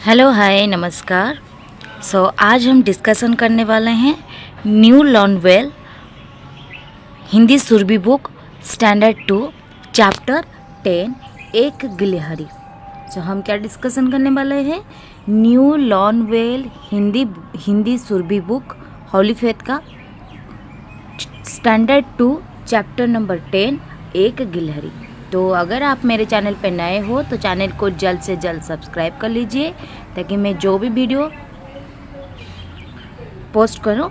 Hello hi नमस्कार। आज हम डिस्कशन करने वाले हैं न्यू लॉन्वेल Hindi Surabhi book standard 2 chapter 10 एक गिलहरी। हम क्या डिस्कशन करने वाले हैं? न्यू लॉन्वेल Hindi Surabhi book Holy Faith का स्टैंडर्ड 2 चैप्टर नंबर 10 एक गिलहरी। तो अगर आप मेरे चैनल पर नए हो तो चैनल को जल्द से जल्द सब्सक्राइब कर लीजिए ताकि मैं जो भी वीडियो पोस्ट करूं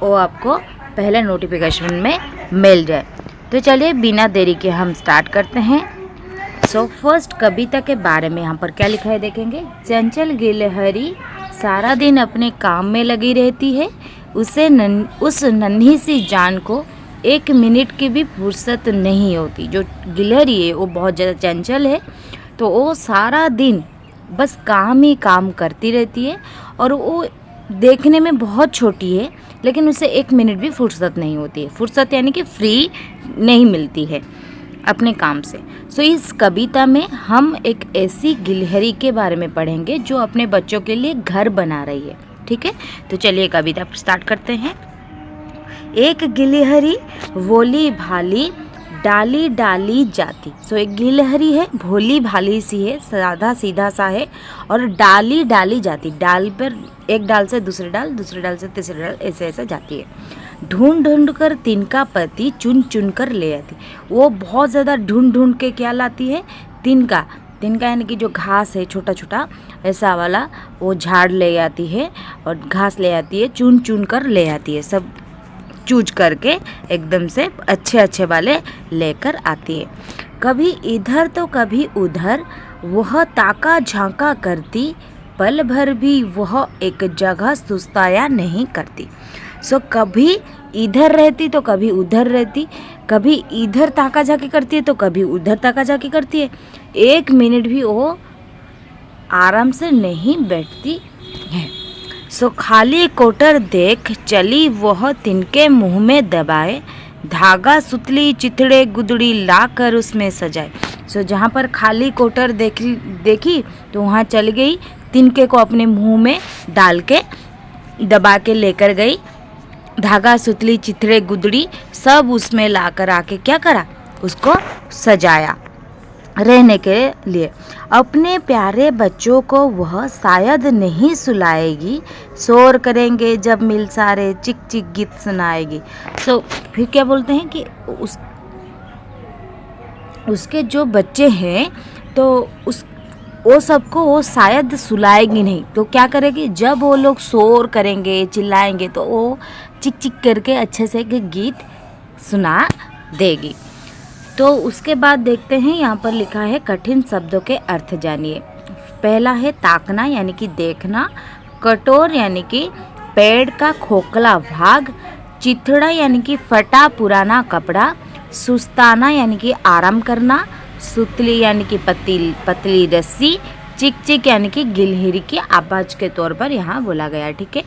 वो आपको पहले नोटिफिकेशन में मिल जाए। तो चलिए बिना देरी के हम स्टार्ट करते हैं। फर्स्ट कविता के बारे में यहाँ पर क्या लिखा है देखेंगे। चंचल गिलहरी सारा दिन अपने काम में लगी रहती है। उस नन्ही सी जान को एक मिनट की भी फुर्सत नहीं होती। जो गिलहरी है वो बहुत ज़्यादा चंचल है, तो वो सारा दिन बस काम ही काम करती रहती है और वो देखने में बहुत छोटी है लेकिन उसे एक मिनट भी फुर्सत नहीं होती है। फुर्सत यानी कि फ्री नहीं मिलती है अपने काम से। इस कविता में हम एक ऐसी गिलहरी के बारे में पढ़ेंगे जो अपने बच्चों के लिए घर बना रही है। ठीक है, तो चलिए कविता स्टार्ट करते हैं। एक गिलहरी भोली भाली डाली डाली जाती। एक गिलहरी है, भोली भाली सी है, सादा सीधा सा है और डाली डाली जाती। डाल पर एक डाल से दूसरे डाल, दूसरे डाल से तीसरे डाल, ऐसे ऐसे जाती है। ढूंढ ढूंढ कर तिनका पति चुन चुन कर ले आती। वो बहुत ज़्यादा ढूंढ ढूंढ के क्या लाती है? तिनका। तिनका यानी कि जो घास है छोटा छोटा ऐसा वाला, वो झाड़ ले आती है और घास ले आती है, चुन चुन कर ले आती है। सब चूज करके एकदम से अच्छे अच्छे वाले लेकर आती है। कभी इधर तो कभी उधर वह ताका झांका करती, पल भर भी वह एक जगह सुस्ताया नहीं करती। कभी इधर रहती तो कभी उधर रहती, कभी इधर ताका झांकी करती है तो कभी उधर ताका झांकी करती है। एक मिनट भी वो आराम से नहीं बैठती है। खाली कोटर देख चली वह तिनके मुंह में दबाए, धागा सुतली चिथड़े गुदड़ी ला कर उसमें सजाए। जहाँ पर खाली कोटर देखी तो वहाँ चल गई, तिनके को अपने मुंह में डाल के दबा के लेकर गई। धागा सुतली चिथड़े गुदड़ी सब उसमें ला कर आके क्या करा? उसको सजाया रहने के लिए। अपने प्यारे बच्चों को वह शायद नहीं सुलाएगी, शोर करेंगे जब मिल सारे चिक चिक गीत सुनाएगी। फिर क्या बोलते हैं कि उसके जो बच्चे हैं तो वो सबको वो शायद सुलाएगी नहीं, तो क्या करेगी? जब वो लोग शोर करेंगे चिल्लाएंगे तो वो चिक चिक करके अच्छे से गीत सुना देगी। तो उसके बाद देखते हैं यहाँ पर लिखा है कठिन शब्दों के अर्थ जानिए। पहला है ताकना यानी कि देखना, कटोर यानी कि पेड़ का खोखला भाग, चिथड़ा यानी कि फटा पुराना कपड़ा, सुस्ताना यानी कि आराम करना, सुतली यानी कि पतली रस्सी, चिक चिक यानी कि गिलहरी की आवाज के तौर पर यहाँ बोला गया। ठीक है,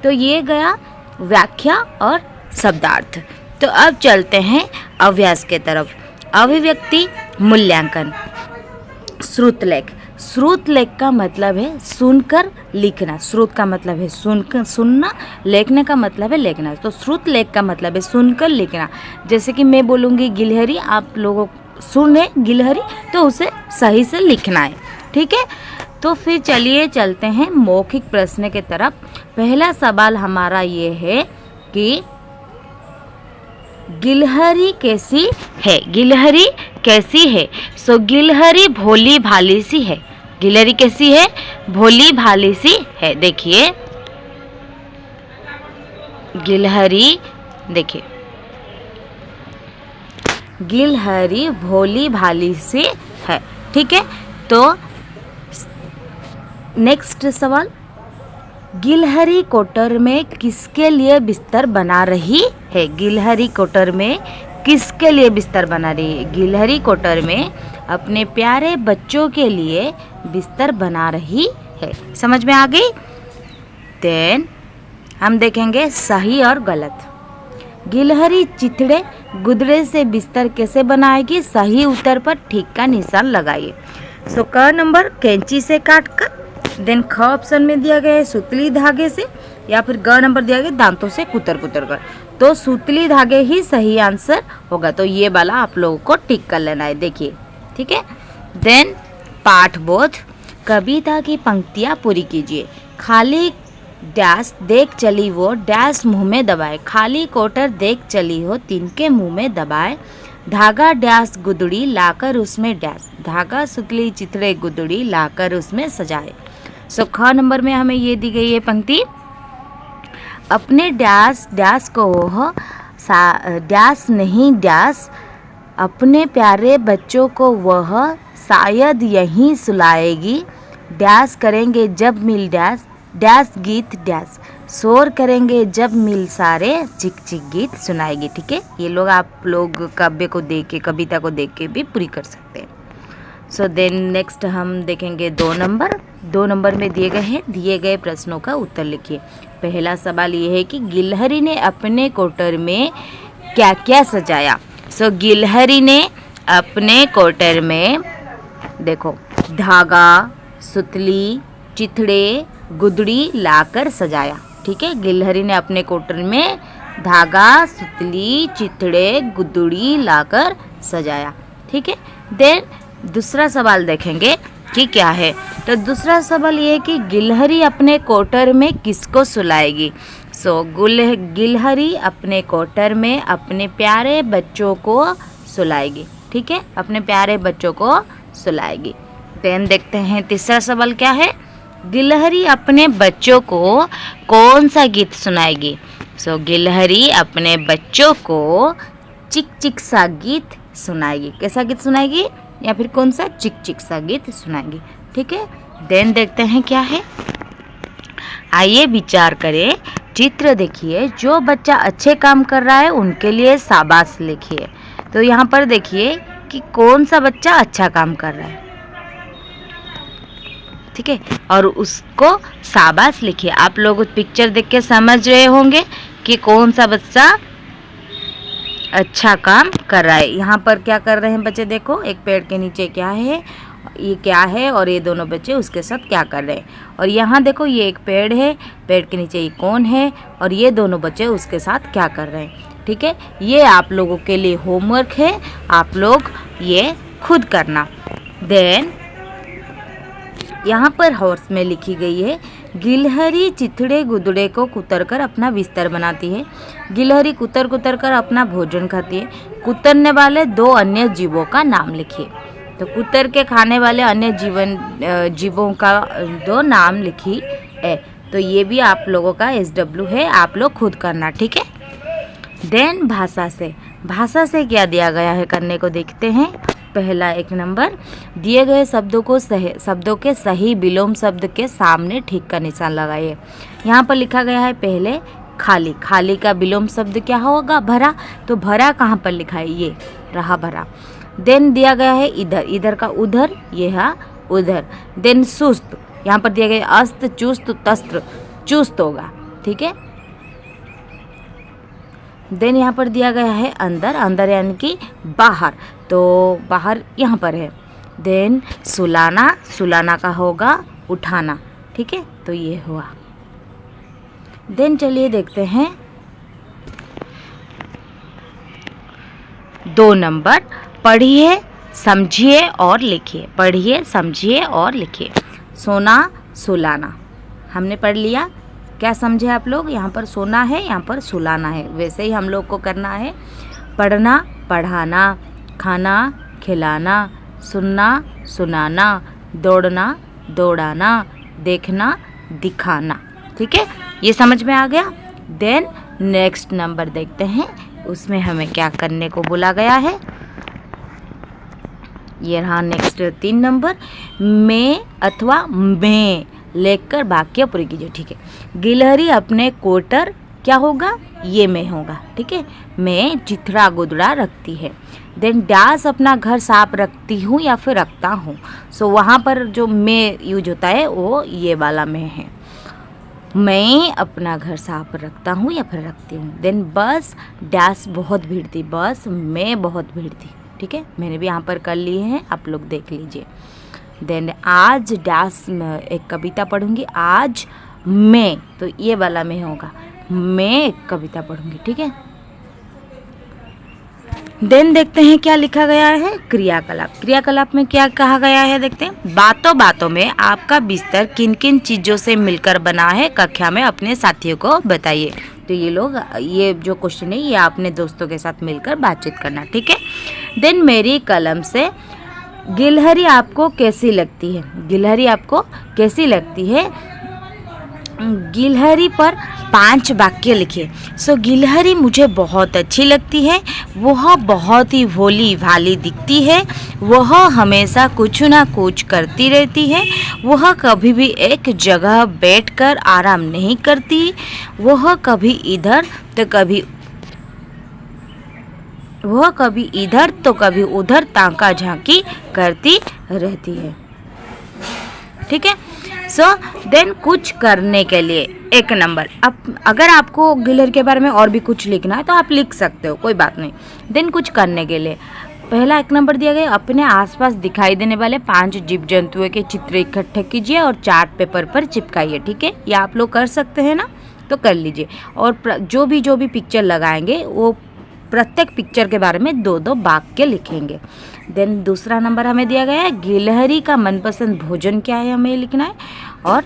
तो ये गया व्याख्या और शब्दार्थ। तो अब चलते हैं अभ्यास के तरफ। अभिव्यक्ति मूल्यांकन। श्रुतलेख। श्रुतलेख का मतलब है सुनकर लिखना। श्रुत का मतलब है सुनना, लेखने का मतलब है लिखना। तो श्रुतलेख का मतलब है सुनकर लिखना। जैसे कि मैं बोलूँगी गिलहरी, आप लोगों सुने गिलहरी तो उसे सही से लिखना है। ठीक है, तो फिर चलिए चलते हैं मौखिक प्रश्न के तरफ। पहला सवाल हमारा ये है कि गिलहरी कैसी है? गिलहरी कैसी है? गिलहरी भोली भाली सी है। गिलहरी कैसी है? भोली भाली सी है। देखिए गिलहरी, देखिए गिलहरी भोली भाली सी है। ठीक है, तो नेक्स्ट सवाल, गिलहरी कोटर में किसके लिए बिस्तर बना रही है? गिलहरी कोटर में किसके लिए बिस्तर बना रही है? गिलहरी कोटर में अपने प्यारे बच्चों के लिए बिस्तर बना रही है। समझ में आ गई? देन हम देखेंगे सही और गलत। गिलहरी चिथड़े गुदड़े से बिस्तर कैसे बनाएगी? सही उत्तर पर ठीक का निशान लगाइए। क नंबर कैंची से काट कर, देन ख ऑप्शन में दिया गया है सुतली धागे से, या फिर ग नंबर दिया गया दांतों से कुतर कुतर कर। तो सुतली धागे ही सही आंसर होगा, तो ये वाला आप लोगों को टिक कर लेना है, देखिए, ठीक है। देन पाठबोध, कविता की पंक्तियाँ पूरी कीजिए। खाली डैश देख चली वो डैश मुंह में दबाए, खाली कोटर देख चली हो तिनके मुंह में दबाए, धागा डैश गुदड़ी लाकर उसमें डैश, धागा सुतली चिथड़े गुदड़ी लाकर उसमें सजाए। सो ख नंबर में हमें ये दी गई है पंक्ति, अपने डैश डैश को वह डैश नहीं डैश, अपने प्यारे बच्चों को वह शायद यहीं सुलाएगी, डैश करेंगे जब मिल डैश डैश गीत डैश, शोर करेंगे जब मिल सारे चिक चिक गीत सुनाएगी। ठीक है, ये लोग आप लोग काव्य को देख के, कविता को देख के भी पूरी कर सकते हैं। सो देन नेक्स्ट हम देखेंगे 2 नंबर। 2 नंबर में दिए गए प्रश्नों का उत्तर लिखिए। पहला सवाल ये है कि गिलहरी ने अपने कोटर में क्या क्या सजाया। सो गिलहरी ने अपने कोटर में देखो धागा, सुतली, चिथड़े, गुदड़ी लाकर सजाया। ठीक है, गिलहरी ने अपने कोटर में धागा, सुतली, चिथड़े, गुदड़ी लाकर सजाया। ठीक है, देन दूसरा सवाल देखेंगे कि क्या है। तो दूसरा सवाल ये है कि गिलहरी अपने कोटर में किसको सुलाएगी। सो गिलहरी अपने कोटर में अपने प्यारे बच्चों को सुलाएगी। ठीक है, अपने प्यारे बच्चों को सुलाएगी। देन देखते हैं तीसरा सवाल क्या है। गिलहरी अपने बच्चों को कौन सा गीत सुनाएगी। सो गिलहरी अपने बच्चों को चिक चिक सा गीत सुनाएगी। कैसा गीत सुनाएगी, या फिर कौन सा, चिक चिक सा गीत सुनाएगी। ठीक है, देन देखते हैं क्या है। आइए विचार करें, चित्र देखिए, जो बच्चा अच्छे काम कर रहा है उनके लिए शाबाश लिखिए। तो यहाँ पर देखिए कि कौन सा बच्चा अच्छा काम कर रहा है। ठीक है, और उसको शाबाश लिखिए। आप लोग पिक्चर देख के समझ रहे होंगे कि कौन सा बच्चा अच्छा काम कर रहा है। यहाँ पर क्या कर रहे हैं बच्चे, देखो एक पेड़ के नीचे क्या है, ये क्या है, और ये दोनों बच्चे उसके साथ क्या कर रहे हैं। और यहाँ देखो ये एक पेड़ है, पेड़ के नीचे ये कौन है, और ये दोनों बच्चे उसके साथ क्या कर रहे हैं। ठीक है, ये आप लोगों के लिए होमवर्क है, आप लोग ये खुद करना। देन यहाँ पर हॉर्स में लिखी गई है, गिलहरी चिथड़े गुदड़े को कुतर कर अपना बिस्तर बनाती है। गिलहरी कुतर कुतर कर अपना भोजन खाती है। कुतरने वाले 2 अन्य जीवों का नाम लिखिए। तो कुतर के खाने वाले अन्य जीवों का 2 नाम लिखी है। तो ये भी आप लोगों का SW है, आप लोग खुद करना। ठीक है, देन भाषा से क्या दिया गया है करने को देखते हैं। पहला 1 नंबर, दिए गए शब्दों के सही विलोम शब्द के सामने ठीक का निशान लगाइए। यहाँ पर लिखा गया है पहले खाली, खाली का विलोम शब्द क्या होगा, भरा। तो भरा कहाँ पर लिखा है, ये रहा भरा। देन दिया गया है इधर, इधर का उधर, ये है उधर। देन सुस्त, यहाँ पर दिया गया अस्त चुस्त तस्त्र, चुस्त होगा। ठीक है, देन यहाँ पर दिया गया है अंदर, अंदर यानी कि बाहर, तो बाहर यहाँ पर है। देन सुलाना, सुलाना का होगा उठाना। ठीक है, तो ये हुआ। देन चलिए देखते हैं 2 नंबर, पढ़िए समझिए और लिखिए। पढ़िए समझिए और लिखिए। सोना सुलाना हमने पढ़ लिया, क्या समझे आप लोग। यहाँ पर सोना है, यहाँ पर सुलाना है, वैसे ही हम लोग को करना है। पढ़ना पढ़ाना, खाना खिलाना, सुनना सुनाना, दौड़ना दौड़ाना, देखना दिखाना। ठीक है, ये समझ में आ गया। देन नेक्स्ट नंबर देखते हैं, उसमें हमें क्या करने को बोला गया है। ये रहा नेक्स्ट 3 नंबर, मैं अथवा मैं लेकर वाक्य पूरी कीजिए। ठीक है, गिलहरी अपने कोटर क्या होगा, ये में होगा। ठीक है, मैं चिथड़ा गुदड़ा रखती है। देन डैश अपना घर साफ रखती हूँ या फिर रखता हूँ। सो वहाँ पर जो मैं यूज होता है वो ये वाला में है, मैं अपना घर साफ रखता हूँ या फिर रखती हूँ। देन बस डैश बहुत भीड़ थी, बस में बहुत भीड़ थी। ठीक है, मैंने भी यहाँ पर कर लिए हैं, आप लोग देख लीजिए। देन आज डैश एक कविता पढ़ूंगी, आज मैं, तो ये वाला में होगा, मैं एक कविता पढ़ूंगी, ठीक है। देन देखते हैं क्या लिखा गया है, क्रियाकलाप। क्रियाकलाप में क्या कहा गया है देखते हैं। बातों बातों में आपका बिस्तर किन किन चीज़ों से मिलकर बना है, कक्षा में अपने साथियों को बताइए। तो ये जो क्वेश्चन है ये आपने दोस्तों के साथ मिलकर बातचीत करना, ठीक है। देन मेरी कलम से गिलहरी आपको कैसी लगती है। गिलहरी आपको कैसी लगती है, गिलहरी पर 5 वाक्य लिखिए। सो गिलहरी मुझे बहुत अच्छी लगती है, वह बहुत ही भोली भाली दिखती है, वह हमेशा कुछ ना कुछ करती रहती है, वह कभी भी एक जगह बैठकर आराम नहीं करती, वह कभी इधर तो कभी उधर ताका झांकी करती रहती है, ठीक है। सो देन कुछ करने के लिए 1 नंबर। अब अगर आपको गिलहरी के बारे में और भी कुछ लिखना है तो आप लिख सकते हो, कोई बात नहीं। देन कुछ करने के लिए पहला 1 नंबर दिया गया, अपने आसपास दिखाई देने वाले 5 जीव जंतुओं के चित्र इकट्ठे कीजिए और चार्ट पेपर पर चिपकाइए, ठीक है। ये आप लोग कर सकते हैं ना, तो कर लीजिए। और जो भी पिक्चर लगाएंगे वो प्रत्येक पिक्चर के बारे में 2-2 वाक्य लिखेंगे। देन दूसरा नंबर हमें दिया गया है, गिलहरी का मनपसंद भोजन क्या है, हमें लिखना है। और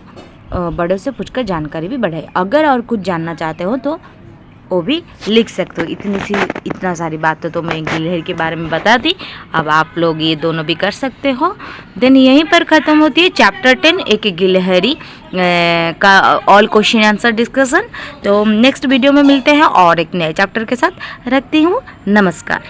बड़ों से पूछकर जानकारी भी बढ़ाए। अगर और कुछ जानना चाहते हो तो वो भी लिख सकते हो। इतना सारी बातें तो मैं गिलहरी के बारे में बता दी, अब आप लोग ये दोनों भी कर सकते हो। देन यहीं पर ख़त्म होती है चैप्टर 10 एक गिलहरी का ऑल क्वेश्चन आंसर डिस्कशन। तो नेक्स्ट वीडियो में मिलते हैं और एक नए चैप्टर के साथ। रखती हूँ, नमस्कार।